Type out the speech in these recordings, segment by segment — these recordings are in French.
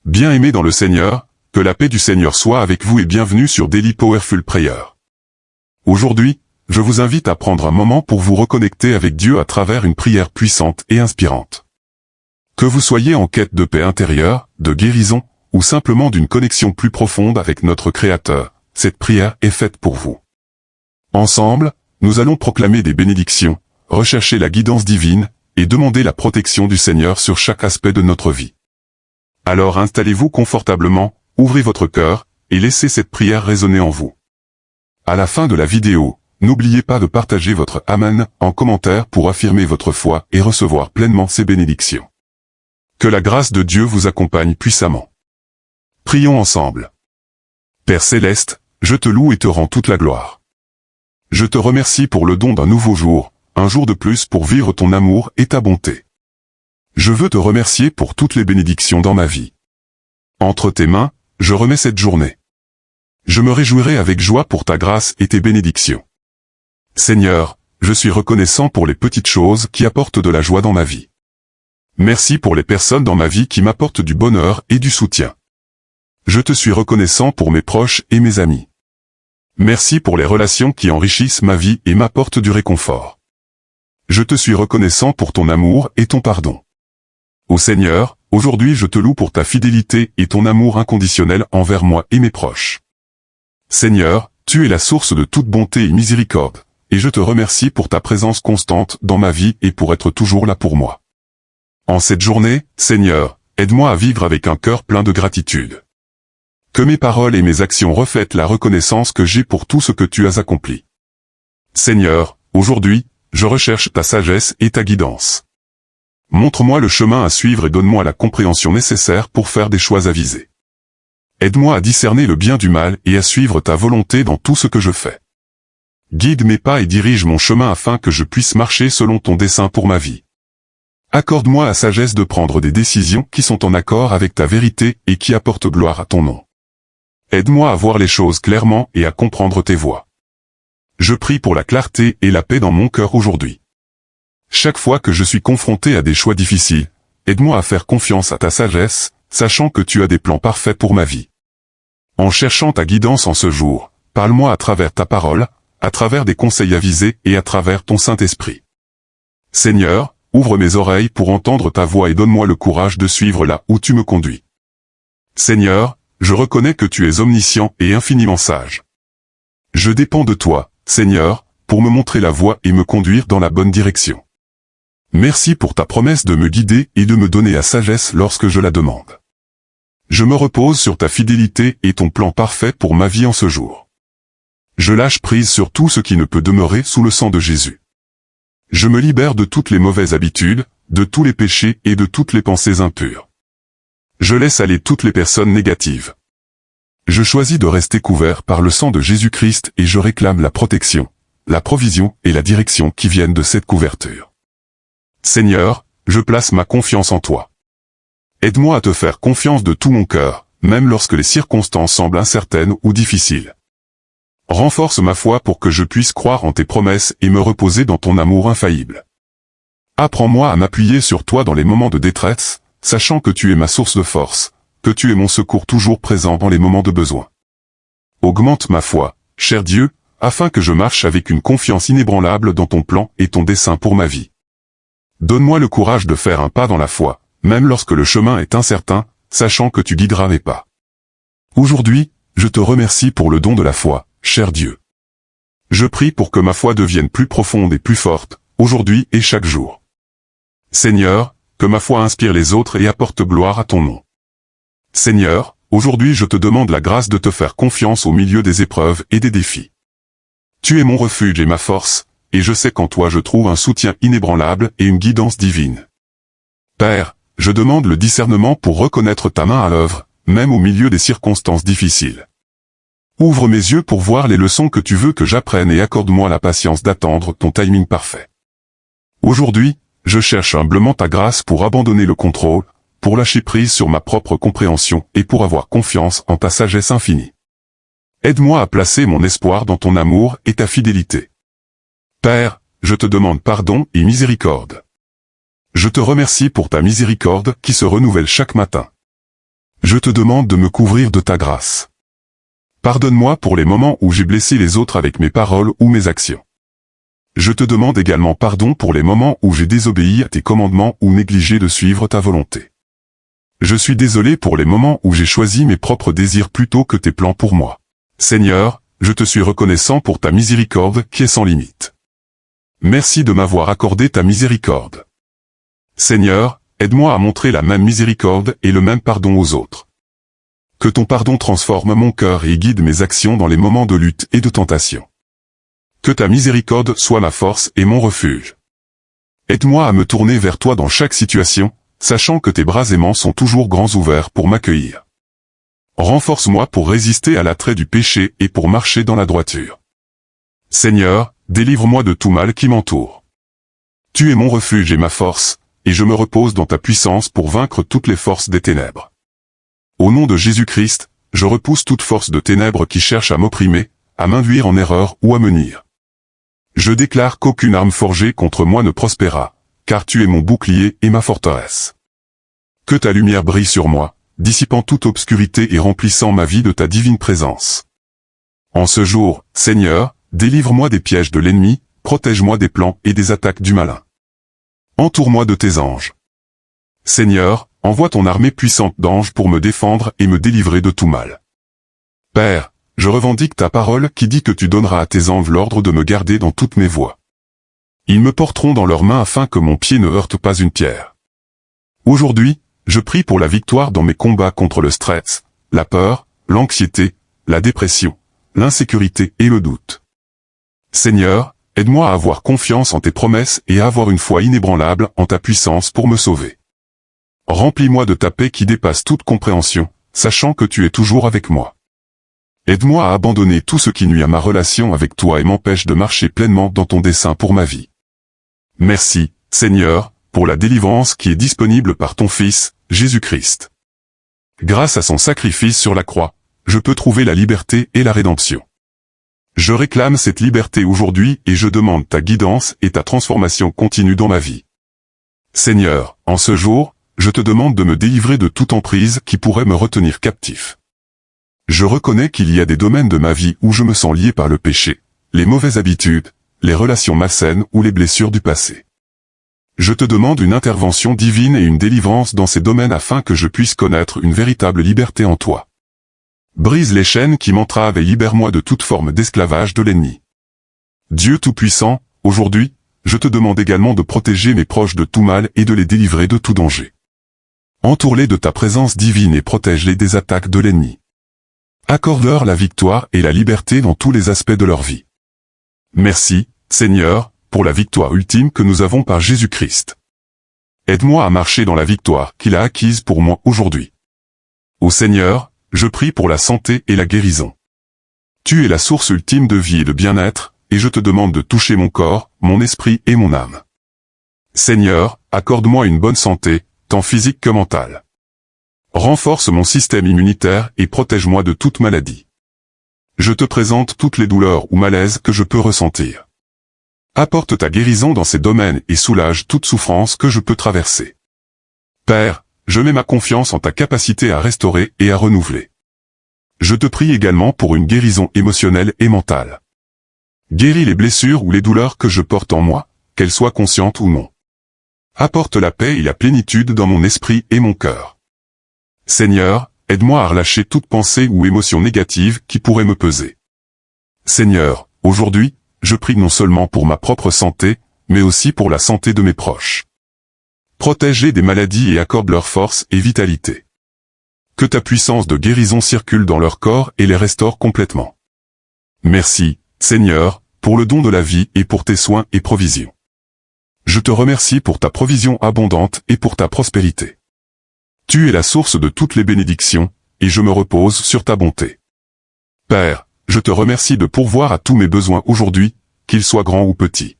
Bien-aimés dans le Seigneur, que la paix du Seigneur soit avec vous et bienvenue sur Daily Powerful Prayer. Aujourd'hui, je vous invite à prendre un moment pour vous reconnecter avec Dieu à travers une prière puissante et inspirante. Que vous soyez en quête de paix intérieure, de guérison, ou simplement d'une connexion plus profonde avec notre Créateur, cette prière est faite pour vous. Ensemble, nous allons proclamer des bénédictions, rechercher la guidance divine, et demander la protection du Seigneur sur chaque aspect de notre vie. Alors installez-vous confortablement, ouvrez votre cœur, et laissez cette prière résonner en vous. À la fin de la vidéo, n'oubliez pas de partager votre Amen en commentaire pour affirmer votre foi et recevoir pleinement ces bénédictions. Que la grâce de Dieu vous accompagne puissamment. Prions ensemble. Père Céleste, je te loue et te rends toute la gloire. Je te remercie pour le don d'un nouveau jour, un jour de plus pour vivre ton amour et ta bonté. Je veux te remercier pour toutes les bénédictions dans ma vie. Entre tes mains, je remets cette journée. Je me réjouirai avec joie pour ta grâce et tes bénédictions. Seigneur, je suis reconnaissant pour les petites choses qui apportent de la joie dans ma vie. Merci pour les personnes dans ma vie qui m'apportent du bonheur et du soutien. Je te suis reconnaissant pour mes proches et mes amis. Merci pour les relations qui enrichissent ma vie et m'apportent du réconfort. Je te suis reconnaissant pour ton amour et ton pardon. Ô Seigneur, aujourd'hui je te loue pour ta fidélité et ton amour inconditionnel envers moi et mes proches. Seigneur, tu es la source de toute bonté et miséricorde, et je te remercie pour ta présence constante dans ma vie et pour être toujours là pour moi. En cette journée, Seigneur, aide-moi à vivre avec un cœur plein de gratitude. Que mes paroles et mes actions reflètent la reconnaissance que j'ai pour tout ce que tu as accompli. Seigneur, aujourd'hui, je recherche ta sagesse et ta guidance. Montre-moi le chemin à suivre et donne-moi la compréhension nécessaire pour faire des choix avisés. Aide-moi à discerner le bien du mal et à suivre ta volonté dans tout ce que je fais. Guide mes pas et dirige mon chemin afin que je puisse marcher selon ton dessein pour ma vie. Accorde-moi la sagesse de prendre des décisions qui sont en accord avec ta vérité et qui apportent gloire à ton nom. Aide-moi à voir les choses clairement et à comprendre tes voies. Je prie pour la clarté et la paix dans mon cœur aujourd'hui. Chaque fois que je suis confronté à des choix difficiles, aide-moi à faire confiance à ta sagesse, sachant que tu as des plans parfaits pour ma vie. En cherchant ta guidance en ce jour, parle-moi à travers ta parole, à travers des conseils avisés et à travers ton Saint-Esprit. Seigneur, ouvre mes oreilles pour entendre ta voix et donne-moi le courage de suivre là où tu me conduis. Seigneur, je reconnais que tu es omniscient et infiniment sage. Je dépends de toi, Seigneur, pour me montrer la voie et me conduire dans la bonne direction. Merci pour ta promesse de me guider et de me donner la sagesse lorsque je la demande. Je me repose sur ta fidélité et ton plan parfait pour ma vie en ce jour. Je lâche prise sur tout ce qui ne peut demeurer sous le sang de Jésus. Je me libère de toutes les mauvaises habitudes, de tous les péchés et de toutes les pensées impures. Je laisse aller toutes les personnes négatives. Je choisis de rester couvert par le sang de Jésus-Christ et je réclame la protection, la provision et la direction qui viennent de cette couverture. Seigneur, je place ma confiance en toi. Aide-moi à te faire confiance de tout mon cœur, même lorsque les circonstances semblent incertaines ou difficiles. Renforce ma foi pour que je puisse croire en tes promesses et me reposer dans ton amour infaillible. Apprends-moi à m'appuyer sur toi dans les moments de détresse, sachant que tu es ma source de force, que tu es mon secours toujours présent dans les moments de besoin. Augmente ma foi, cher Dieu, afin que je marche avec une confiance inébranlable dans ton plan et ton dessein pour ma vie. Donne-moi le courage de faire un pas dans la foi, même lorsque le chemin est incertain, sachant que tu guideras mes pas. Aujourd'hui, je te remercie pour le don de la foi, cher Dieu. Je prie pour que ma foi devienne plus profonde et plus forte, aujourd'hui et chaque jour. Seigneur, que ma foi inspire les autres et apporte gloire à ton nom. Seigneur, aujourd'hui je te demande la grâce de te faire confiance au milieu des épreuves et des défis. Tu es mon refuge et ma force, et je sais qu'en toi je trouve un soutien inébranlable et une guidance divine. Père, je demande le discernement pour reconnaître ta main à l'œuvre, même au milieu des circonstances difficiles. Ouvre mes yeux pour voir les leçons que tu veux que j'apprenne et accorde-moi la patience d'attendre ton timing parfait. Aujourd'hui, je cherche humblement ta grâce pour abandonner le contrôle, pour lâcher prise sur ma propre compréhension et pour avoir confiance en ta sagesse infinie. Aide-moi à placer mon espoir dans ton amour et ta fidélité. Père, je te demande pardon et miséricorde. Je te remercie pour ta miséricorde qui se renouvelle chaque matin. Je te demande de me couvrir de ta grâce. Pardonne-moi pour les moments où j'ai blessé les autres avec mes paroles ou mes actions. Je te demande également pardon pour les moments où j'ai désobéi à tes commandements ou négligé de suivre ta volonté. Je suis désolé pour les moments où j'ai choisi mes propres désirs plutôt que tes plans pour moi. Seigneur, je te suis reconnaissant pour ta miséricorde qui est sans limite. Merci de m'avoir accordé ta miséricorde. Seigneur, aide-moi à montrer la même miséricorde et le même pardon aux autres. Que ton pardon transforme mon cœur et guide mes actions dans les moments de lutte et de tentation. Que ta miséricorde soit ma force et mon refuge. Aide-moi à me tourner vers toi dans chaque situation, sachant que tes bras aimants sont toujours grands ouverts pour m'accueillir. Renforce-moi pour résister à l'attrait du péché et pour marcher dans la droiture. Seigneur, délivre-moi de tout mal qui m'entoure. Tu es mon refuge et ma force, et je me repose dans ta puissance pour vaincre toutes les forces des ténèbres. Au nom de Jésus-Christ, je repousse toute force de ténèbres qui cherche à m'opprimer, à m'induire en erreur ou à me nuire. Je déclare qu'aucune arme forgée contre moi ne prospérera, car tu es mon bouclier et ma forteresse. Que ta lumière brille sur moi, dissipant toute obscurité et remplissant ma vie de ta divine présence. En ce jour, Seigneur, délivre-moi des pièges de l'ennemi, protège-moi des plans et des attaques du malin. Entoure-moi de tes anges. Seigneur, envoie ton armée puissante d'anges pour me défendre et me délivrer de tout mal. Père, je revendique ta parole qui dit que tu donneras à tes anges l'ordre de me garder dans toutes mes voies. Ils me porteront dans leurs mains afin que mon pied ne heurte pas une pierre. Aujourd'hui, je prie pour la victoire dans mes combats contre le stress, la peur, l'anxiété, la dépression, l'insécurité et le doute. Seigneur, aide-moi à avoir confiance en tes promesses et à avoir une foi inébranlable en ta puissance pour me sauver. Remplis-moi de ta paix qui dépasse toute compréhension, sachant que tu es toujours avec moi. Aide-moi à abandonner tout ce qui nuit à ma relation avec toi et m'empêche de marcher pleinement dans ton dessein pour ma vie. Merci, Seigneur, pour la délivrance qui est disponible par ton Fils, Jésus-Christ. Grâce à son sacrifice sur la croix, je peux trouver la liberté et la rédemption. Je réclame cette liberté aujourd'hui et je demande ta guidance et ta transformation continue dans ma vie. Seigneur, en ce jour, je te demande de me délivrer de toute emprise qui pourrait me retenir captif. Je reconnais qu'il y a des domaines de ma vie où je me sens lié par le péché, les mauvaises habitudes, les relations malsaines ou les blessures du passé. Je te demande une intervention divine et une délivrance dans ces domaines afin que je puisse connaître une véritable liberté en toi. Brise les chaînes qui m'entravent et libère-moi de toute forme d'esclavage de l'ennemi. Dieu Tout-Puissant, aujourd'hui, je te demande également de protéger mes proches de tout mal et de les délivrer de tout danger. Entoure-les de ta présence divine et protège-les des attaques de l'ennemi. Accorde-leur la victoire et la liberté dans tous les aspects de leur vie. Merci, Seigneur, pour la victoire ultime que nous avons par Jésus-Christ. Aide-moi à marcher dans la victoire qu'il a acquise pour moi aujourd'hui. Ô Seigneur, je prie pour la santé et la guérison. Tu es la source ultime de vie et de bien-être, et je te demande de toucher mon corps, mon esprit et mon âme. Seigneur, accorde-moi une bonne santé, tant physique que mentale. Renforce mon système immunitaire et protège-moi de toute maladie. Je te présente toutes les douleurs ou malaises que je peux ressentir. Apporte ta guérison dans ces domaines et soulage toute souffrance que je peux traverser. Père, je mets ma confiance en ta capacité à restaurer et à renouveler. Je te prie également pour une guérison émotionnelle et mentale. Guéris les blessures ou les douleurs que je porte en moi, qu'elles soient conscientes ou non. Apporte la paix et la plénitude dans mon esprit et mon cœur. Seigneur, aide-moi à relâcher toute pensée ou émotion négative qui pourrait me peser. Seigneur, aujourd'hui, je prie non seulement pour ma propre santé, mais aussi pour la santé de mes proches. Protège-les des maladies et accorde leur force et vitalité. Que ta puissance de guérison circule dans leur corps et les restaure complètement. Merci, Seigneur, pour le don de la vie et pour tes soins et provisions. Je te remercie pour ta provision abondante et pour ta prospérité. Tu es la source de toutes les bénédictions, et je me repose sur ta bonté. Père, je te remercie de pourvoir à tous mes besoins aujourd'hui, qu'ils soient grands ou petits.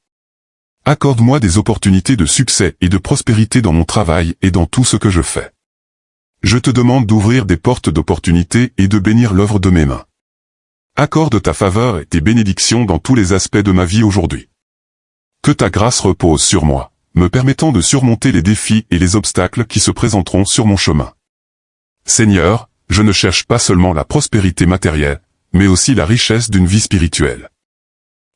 Accorde-moi des opportunités de succès et de prospérité dans mon travail et dans tout ce que je fais. Je te demande d'ouvrir des portes d'opportunités et de bénir l'œuvre de mes mains. Accorde ta faveur et tes bénédictions dans tous les aspects de ma vie aujourd'hui. Que ta grâce repose sur moi, me permettant de surmonter les défis et les obstacles qui se présenteront sur mon chemin. Seigneur, je ne cherche pas seulement la prospérité matérielle, mais aussi la richesse d'une vie spirituelle.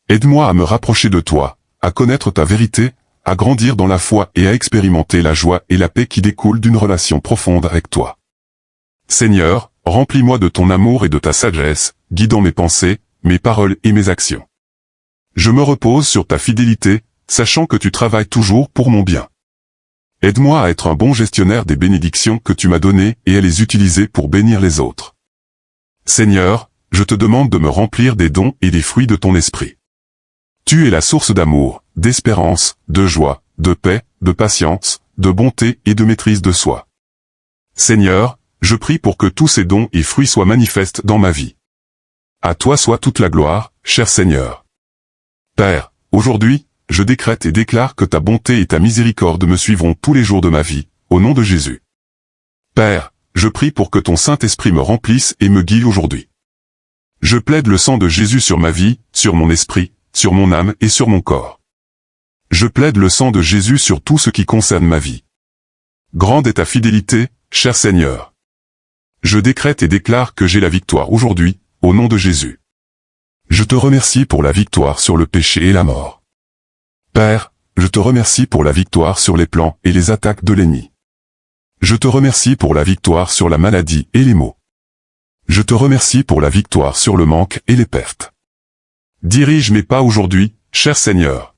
Aide-moi à me rapprocher de toi, à connaître ta vérité, à grandir dans la foi et à expérimenter la joie et la paix qui découlent d'une relation profonde avec toi. Seigneur, remplis-moi de ton amour et de ta sagesse, guidant mes pensées, mes paroles et mes actions. Je me repose sur ta fidélité, sachant que tu travailles toujours pour mon bien. Aide-moi à être un bon gestionnaire des bénédictions que tu m'as données et à les utiliser pour bénir les autres. Seigneur, je te demande de me remplir des dons et des fruits de ton esprit. Tu es la source d'amour, d'espérance, de joie, de paix, de patience, de bonté et de maîtrise de soi. Seigneur, je prie pour que tous ces dons et fruits soient manifestes dans ma vie. À toi soit toute la gloire, cher Seigneur. Père, aujourd'hui, je décrète et déclare que ta bonté et ta miséricorde me suivront tous les jours de ma vie, au nom de Jésus. Père, je prie pour que ton Saint-Esprit me remplisse et me guide aujourd'hui. Je plaide le sang de Jésus sur ma vie, sur mon esprit, sur mon âme et sur mon corps. Je plaide le sang de Jésus sur tout ce qui concerne ma vie. Grande est ta fidélité, cher Seigneur. Je décrète et déclare que j'ai la victoire aujourd'hui, au nom de Jésus. Je te remercie pour la victoire sur le péché et la mort. Père, je te remercie pour la victoire sur les plans et les attaques de l'ennemi. Je te remercie pour la victoire sur la maladie et les maux. Je te remercie pour la victoire sur le manque et les pertes. Dirige mes pas aujourd'hui, cher Seigneur.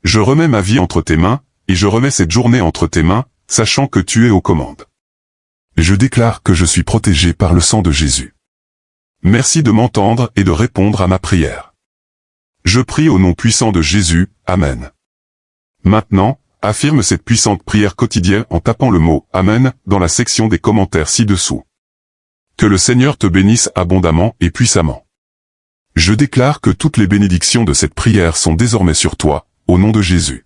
Je remets ma vie entre tes mains, et je remets cette journée entre tes mains, sachant que tu es aux commandes. Je déclare que je suis protégé par le sang de Jésus. Merci de m'entendre et de répondre à ma prière. Je prie au nom puissant de Jésus, Amen. Maintenant, affirme cette puissante prière quotidienne en tapant le mot « Amen » dans la section des commentaires ci-dessous. Que le Seigneur te bénisse abondamment et puissamment. Je déclare que toutes les bénédictions de cette prière sont désormais sur toi, au nom de Jésus.